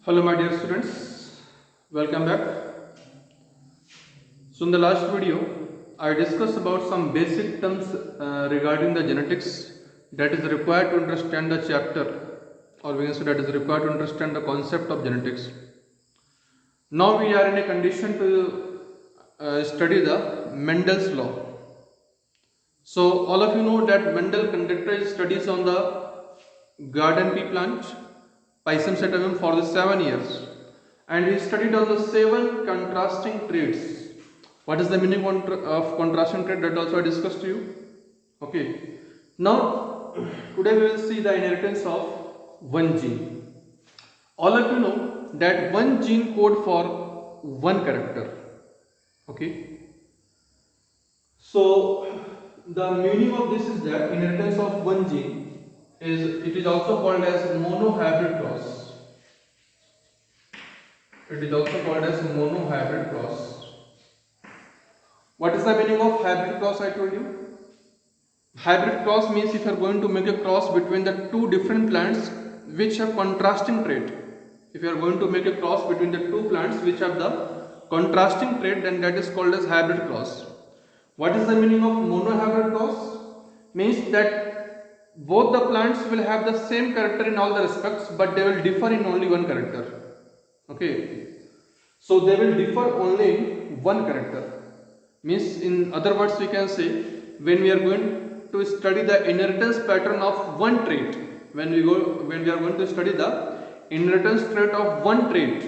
Hello my dear students, welcome back. So in the last video, I discussed about some basic terms regarding the genetics that is required to understand the chapter, or we can say that is required to understand the concept of genetics. Now we are in a condition to study the Mendel's law. So all of you know that Mendel conducted studies on the garden pea plant, Pisum sativum, for the 7 years, and he studied on the 7 contrasting traits. What is the meaning of contrasting trait? That also I discussed to you. Okay. Now today we will see the inheritance of one gene. All of you know that one gene code for one character. Okay. So the meaning of this is that inheritance of one gene is also called as monohybrid cross. It is also called as monohybrid cross. What is the meaning of hybrid cross? I told you. Hybrid cross means if you are going to make a cross between the two different plants which have contrasting trait. If you are going to make a cross between the two plants which have the contrasting trait, then that is called as hybrid cross. What is the meaning of monohybrid cross? Means that both the plants will have the same character in all the respects, but they will differ in only one character. Okay. So they will differ only in one character. Means in other words we can say, when we are going to study the inheritance pattern of one trait, when we are going to study the inheritance trait of one trait,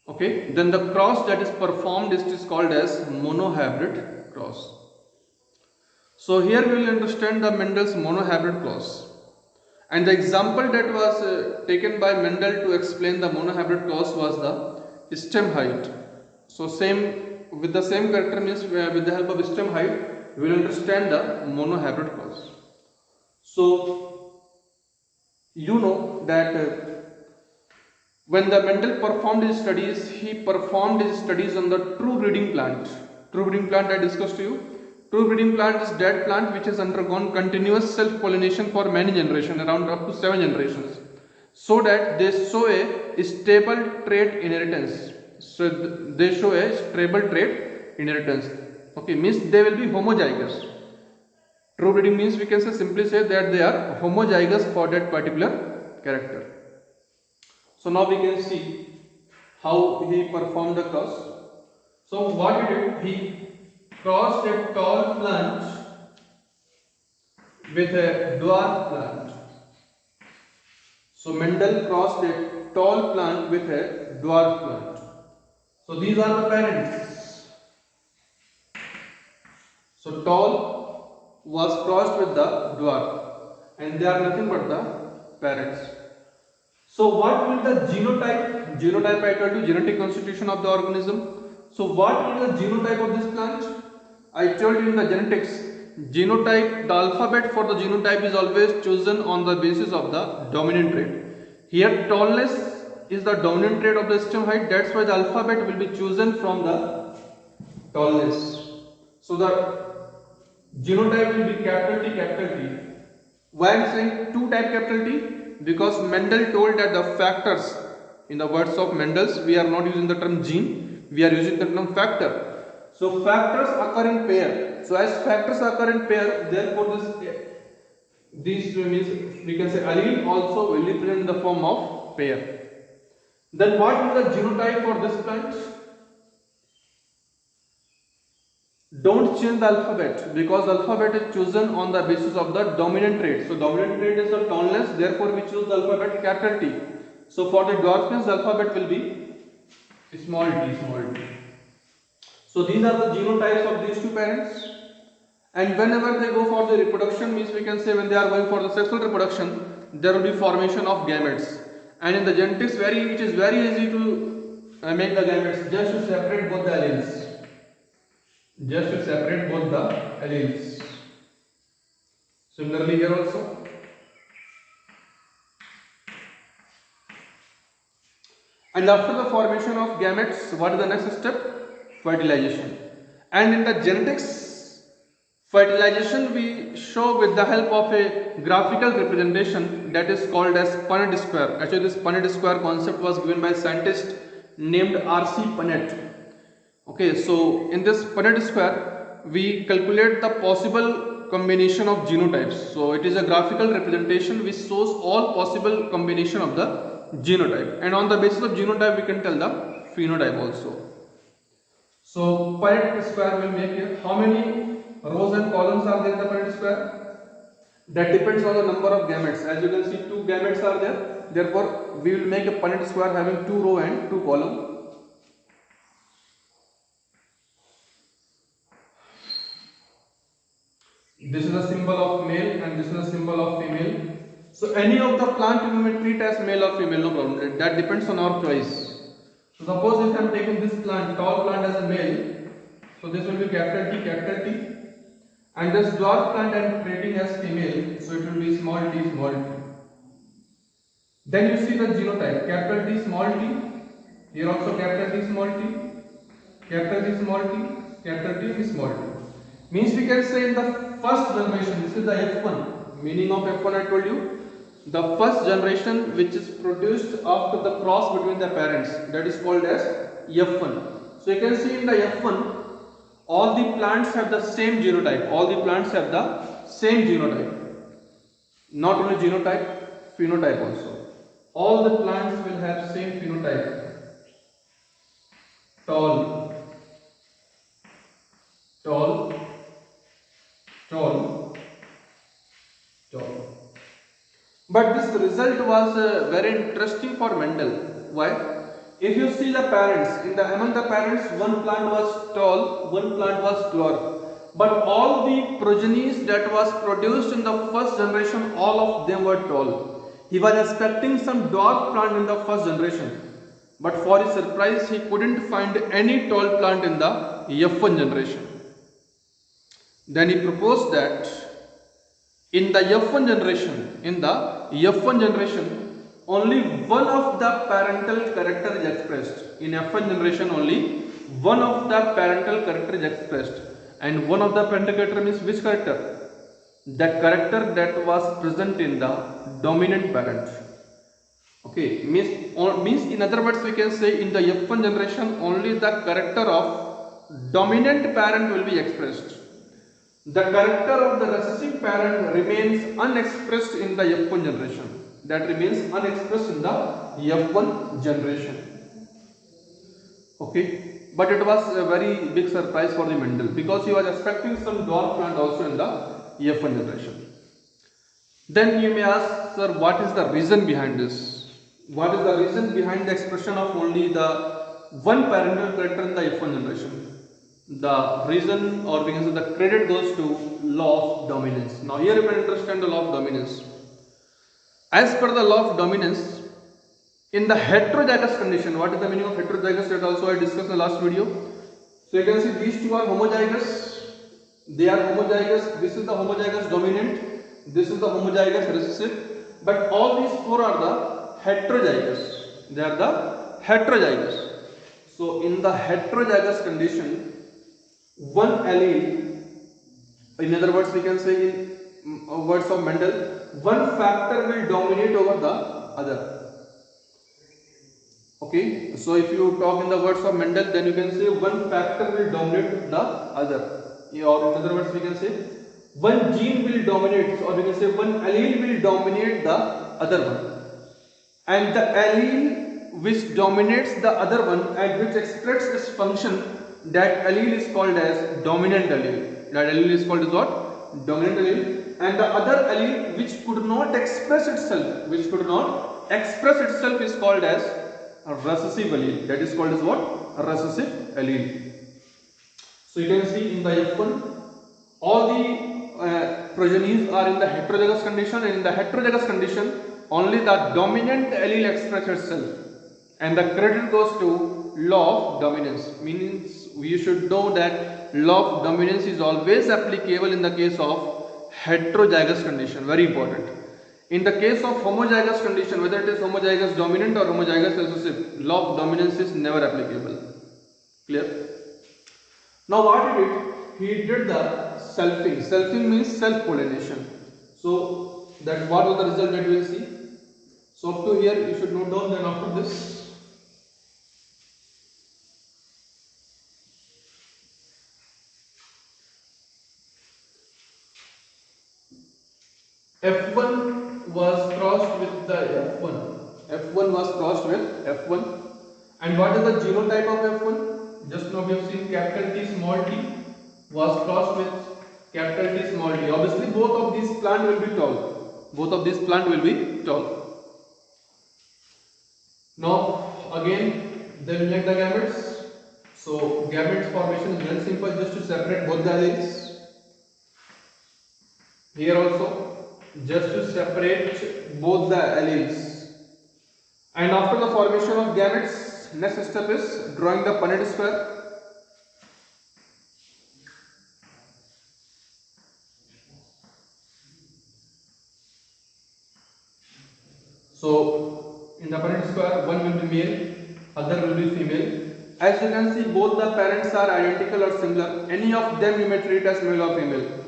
okay, then the cross that is performed is called as monohybrid cross. So here we will understand the Mendel's monohybrid cross, and the example that was taken by Mendel to explain the monohybrid cross was the stem height. So with the same character means with the help of stem height we will understand the monohybrid cross. So you know that when the Mendel performed his studies, he performed his studies on the true breeding plant. True breeding plant I discussed to you. True breeding plant is that plant which has undergone continuous self-pollination for many generations, around up to 7 generations, so that they show a stable trait inheritance. So they show a stable trait inheritance. Okay, means they will be homozygous. True breeding means we can simply say that they are homozygous for that particular character. So now we can see how he performed the cross. So what he did, he crossed a tall plant with a dwarf plant. So Mendel crossed a tall plant with a dwarf plant. So these are the parents. So tall was crossed with the dwarf, and they are nothing but the parents. So what will the genotype? Genotype I told you, genetic constitution of the organism. So what will the genotype of this plant? I told you in the genetics, genotype, the alphabet for the genotype is always chosen on the basis of the dominant trait. Here tallness is the dominant trait of the stem height, that's why the alphabet will be chosen from the tallness. So the genotype will be capital T, capital T. Why I am saying two type capital T? Because Mendel told that the factors, in the words of Mendel's, we are not using the term gene, we are using the term factor. So factors occur in pair. So as factors occur in pair, therefore these means we can say allele also will be present in the form of pair. Then what is the genotype for this plant? Don't change the alphabet, because alphabet is chosen on the basis of the dominant trait. So dominant trait is the tallness, therefore we choose the alphabet capital T. So for the dwarfness, the alphabet will be small t, small t. So these are the genotypes of these two parents, and whenever they go for the reproduction, means we can say when they are going for the sexual reproduction, there will be formation of gametes. And in the genetics, it is very easy to make the gametes, just to separate both the alleles. Just to separate both the alleles. Similarly here also. And after the formation of gametes, what is the next step? Fertilization. And in the genetics, Fertilization we show with the help of a graphical representation that is called as Punnett square. Actually, this Punnett square concept was given by a scientist named R.C. Punnett. Okay, so in this Punnett square, we calculate the possible combination of genotypes. So it is a graphical representation which shows all possible combination of the genotype, and on the basis of genotype we can tell the phenotype also. So Punnett square will make here. How many rows and columns are there in the Punnett square? That depends on the number of gametes. As you can see, 2 gametes are there. Therefore, we will make a Punnett square having 2 row and 2 column. This is a symbol of male and this is a symbol of female. So any of the plant you may treat as male or female, no problem. That depends on our choice. So suppose if I am taking this plant, tall plant as a male, so this will be capital T, and this dwarf plant I am treating as female, so it will be small t, small t. Then you see the genotype, capital T, small t, here also capital T, small t, capital T, small t, capital T, small t. Means we can say in the first generation, this is the F1, meaning of F1 I told you, the first generation which is produced after the cross between the parents, that is called as F1. So you can see in the F1, all the plants have the same genotype, all the plants have the same genotype. Not only genotype, phenotype also. All the plants will have same phenotype. Tall, tall, tall, tall. But this result was very interesting for Mendel. Why? If you see the parents, among the parents, one plant was tall, one plant was dwarf. But all the progenies that was produced in the first generation, all of them were tall. He was expecting some dwarf plant in the first generation. But for his surprise, he couldn't find any tall plant in the F1 generation. Then he proposed that in the F1 generation, only one of the parental character is expressed. In F1 generation, only one of the parental character is expressed. And one of the parental character means which character? The character that was present in the dominant parent. Okay, means in other words we can say in the F1 generation only the character of dominant parent will be expressed. The character of the recessive parent remains unexpressed in the F1 generation. That remains unexpressed in the F1 generation. Okay, but it was a very big surprise for the Mendel because he was expecting some dwarf plant also in the F1 generation. Then you may ask, sir, what is the reason behind this? What is the reason behind the expression of only the one parental character in the F1 generation? The reason, or we can say the credit, goes to law of dominance. Now here you can understand the law of dominance. As per the law of dominance, in the heterozygous condition, what is the meaning of heterozygous? That also I discussed in the last video. So you can see these two are homozygous. They are homozygous. This is the homozygous dominant. This is the homozygous recessive. But all these four are the heterozygous. They are the heterozygous. So in the heterozygous condition, one allele, in other words we can say in words of Mendel, one factor will dominate over the other. Okay, so if you talk in the words of Mendel, then you can say one factor will dominate the other. Or in other words we can say one gene will dominate, or we can say one allele will dominate the other one. And the allele which dominates the other one and which expresses its function, that allele is called as dominant allele. That allele is called as what? Dominant allele. And the other allele which could not express itself, is called as a recessive allele. That is called as what? A recessive allele. So you can see in the F1, all the progenies are in the heterozygous condition, and in the heterozygous condition, only the dominant allele expresses itself. And the credit goes to law of dominance. Means we should know that law of dominance is always applicable in the case of heterozygous condition. Very important. In the case of homozygous condition, whether it is homozygous dominant or homozygous recessive, law of dominance is never applicable. Clear? Now what he did? He did the selfing. Selfing means self-pollination. So that what was the result that we will see. So up to here you should note down. Then after this, F1 was crossed with the F1. F1 was crossed with F1. And what is the genotype of F1? Just now we have seen capital T small t was crossed with capital T small t. Obviously both of these plant will be tall. Both of these plant will be tall. Now again they will make the gametes. So gametes formation is very simple, just to separate both the alleles. Here also just to separate both the alleles. And after the formation of gametes, next step is drawing the Punnett square. So in the Punnett square, one will be male, other will be female. As you can see, both the parents are identical or similar. Any of them you may treat as male or female.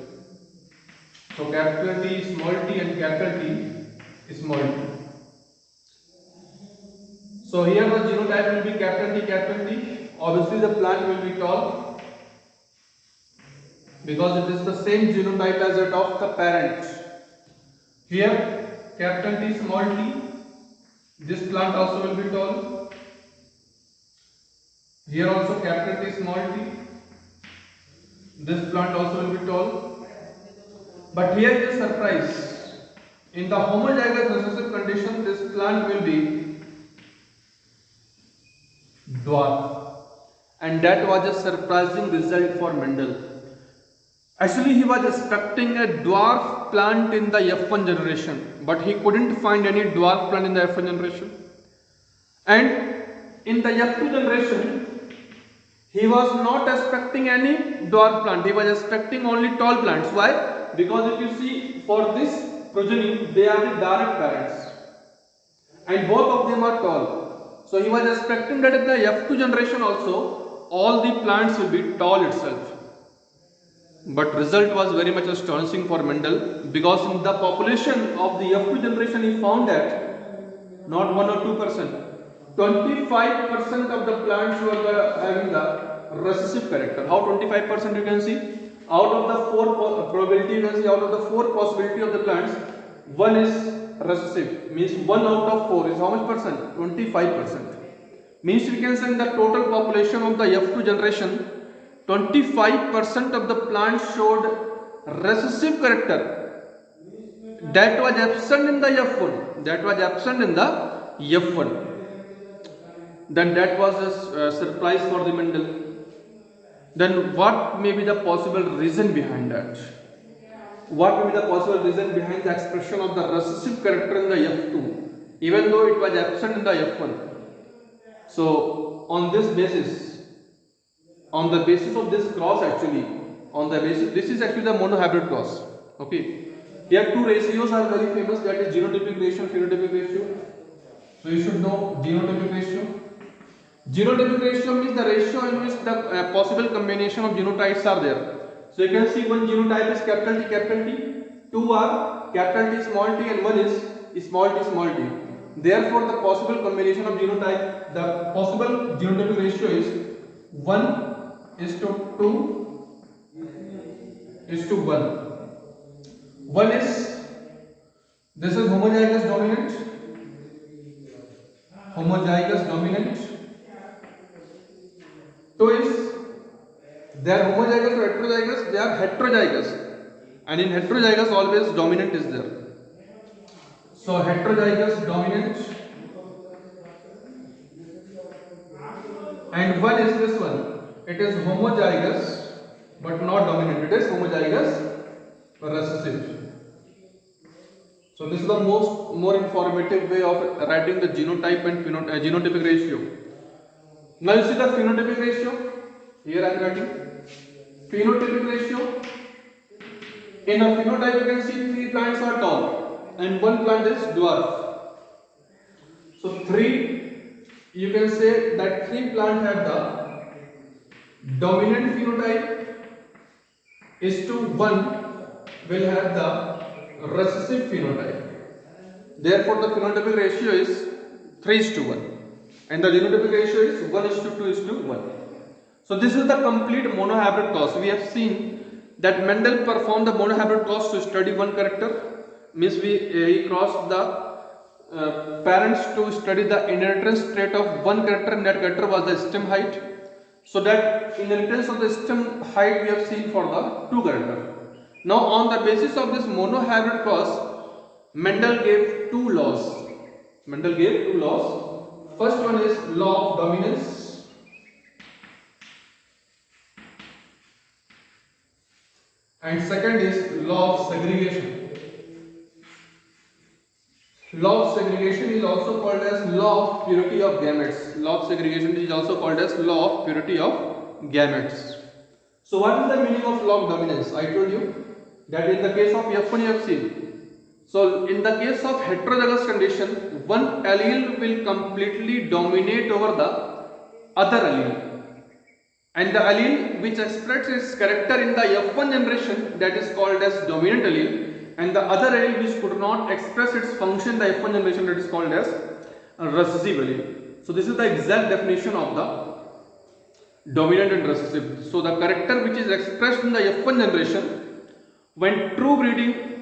So capital T small t and capital T small t. So here the genotype will be capital T, capital T. Obviously the plant will be tall because it is the same genotype as that of the parent. Here capital T, small t. This plant also will be tall. Here also capital T, small t. This plant also will be tall. But here is a surprise. In the homozygous recessive condition, this plant will be dwarf, and that was a surprising result for Mendel. Actually, he was expecting a dwarf plant in the F1 generation, but he couldn't find any dwarf plant in the F1 generation. And in the F2 generation, he was not expecting any dwarf plant. He was expecting only tall plants. Why? Because if you see, for this progeny, they are the direct parents, and both of them are tall. So he was expecting that in the F2 generation also, all the plants will be tall itself. But result was very much astonishing for Mendel, because in the population of the F2 generation he found that not 1 or 2%, 25% of the plants were having the recessive character. How 25% you can see? Out of the 4 probability, you can see out of the 4 possibility of the plants, 1 is recessive. Means 1 out of 4 is how much percent? 25%. Means we can say in the total population of the F2 generation, 25% of the plants showed recessive character. That was absent in the F1. That was absent in the F1. Then that was a surprise for the Mendel. Then what may be the possible reason behind that? What may be the possible reason behind the expression of the recessive character in the F2, even though it was absent in the F1? So on this basis, on the basis of this cross, actually, on the basis, this is actually the monohybrid cross. Okay, here 2 ratios are very famous, that is genotypic ratio and phenotypic ratio. So you should know genotypic ratio. Genotypic ratio means the ratio in which the possible combination of genotypes are there. So you can see one genotype is capital T, capital T, 2 are capital T, small t, and 1 is small t, small t. Therefore, the possible combination of genotype, the possible genotypic ratio is 1:2 is to 1. 1 is, this is homozygous dominant, homozygous dominant. 2 is, they are homozygous or heterozygous, they are heterozygous, and in heterozygous always dominant is there. So heterozygous dominant, and 1 is this one, it is homozygous but not dominant, it is homozygous recessive. So this is the more informative way of writing the genotype and genotypic ratio. Now you see the phenotypic ratio. Here I am writing phenotypic ratio. In a phenotype you can see 3 plants are tall and 1 plant is dwarf. So 3, you can say that 3 plants have the dominant phenotype is to 1 will have the recessive phenotype. Therefore, the phenotypic ratio is 3 is to 1 and the genotypic ratio is 1 is to 2 is to 1. So this is the complete monohybrid cross. We have seen that Mendel performed the monohybrid cross to study one character, means he crossed the parents to study the inheritance trait of one character, and that character was the stem height. So that inheritance of the stem height we have seen for the two character. Now on the basis of this monohybrid cross, Mendel gave two laws. Mendel gave two laws. First one is law of dominance, and second is law of segregation. Law of segregation is also called as law of purity of gametes. Law of segregation is also called as law of purity of gametes. So what is the meaning of law of dominance? I told you that in the case of F1 you have seen. So in the case of heterozygous condition, one allele will completely dominate over the other allele, and the allele which expresses its character in the F1 generation, that is called as dominant allele, and the other allele which could not express its function in the F1 generation, that is called as recessive allele. So this is the exact definition of the dominant and recessive. So the character which is expressed in the F1 generation, when true breeding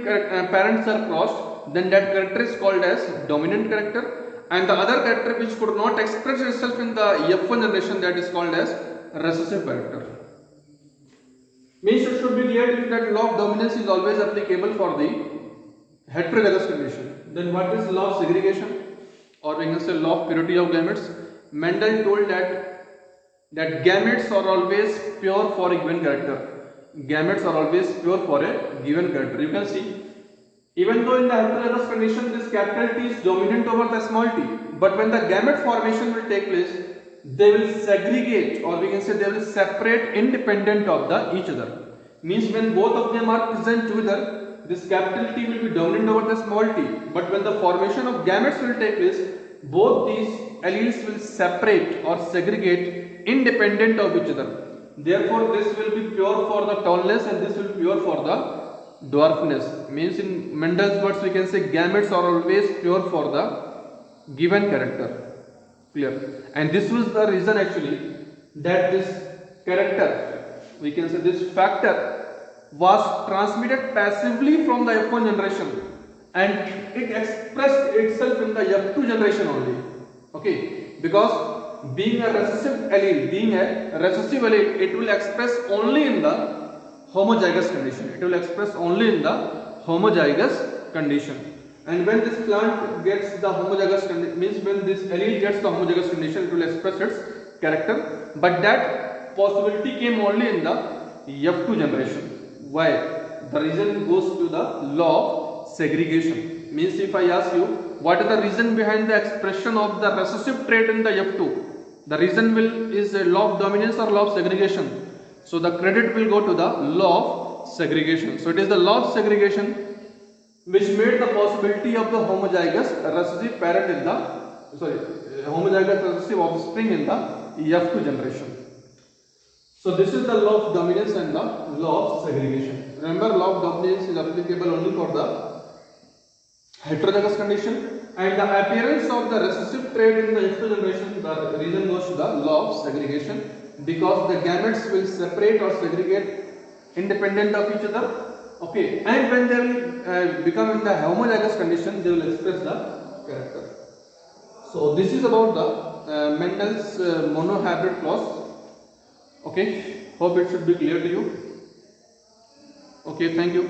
parents are crossed, then that character is called as dominant character, and the other character which could not express itself in the F1 generation, that is called as recessive character. Means it should be clear to you that law of dominance is always applicable for the heterozygous condition. Then what is law of segregation, or we can say law of purity of gametes? Mendel told that gametes are always pure for a given character. Gametes are always pure for a given character. You can see, even though in the heterozygous condition this capital T is dominant over the small t, but when the gamete formation will take place, they will segregate, or we can say they will separate independent of each other. Means when both of them are present together, this capital T will be dominant over the small t, but when the formation of gametes will take place, both these alleles will separate or segregate independent of each other. Therefore, this will be pure for the tallness and this will be pure for the dwarfness. Means in Mendel's words we can say gametes are always pure for the given character. Clear? And this was the reason actually that this character, we can say this factor, was transmitted passively from the F1 generation and it expressed itself in the F2 generation only. Okay, because being a recessive allele, it will express only in the homozygous condition. It will express only in the homozygous condition. And when this plant gets the homozygous condition, means when this allele gets the homozygous condition, it will express its character. But that possibility came only in the F2 generation. Why? The reason goes to the law of segregation. Means if I ask you, what is the reason behind the expression of the recessive trait in the F2? The reason is a law of dominance or law of segregation. So the credit will go to the law of segregation. So it is the law of segregation which made the possibility of the homozygous recessive parent in the homozygous recessive offspring in the F2 generation. So this is the law of dominance and the law of segregation. Remember, law of dominance is applicable only for the heterozygous condition, and the appearance of the recessive trait in the F2 generation, the reason goes to the law of segregation, because the gametes will separate or segregate independent of each other. Okay, and when they will become in the homozygous condition, they will express the character. So this is about the Mendel's monohybrid clause. Okay, hope it should be clear to you. Okay, thank you.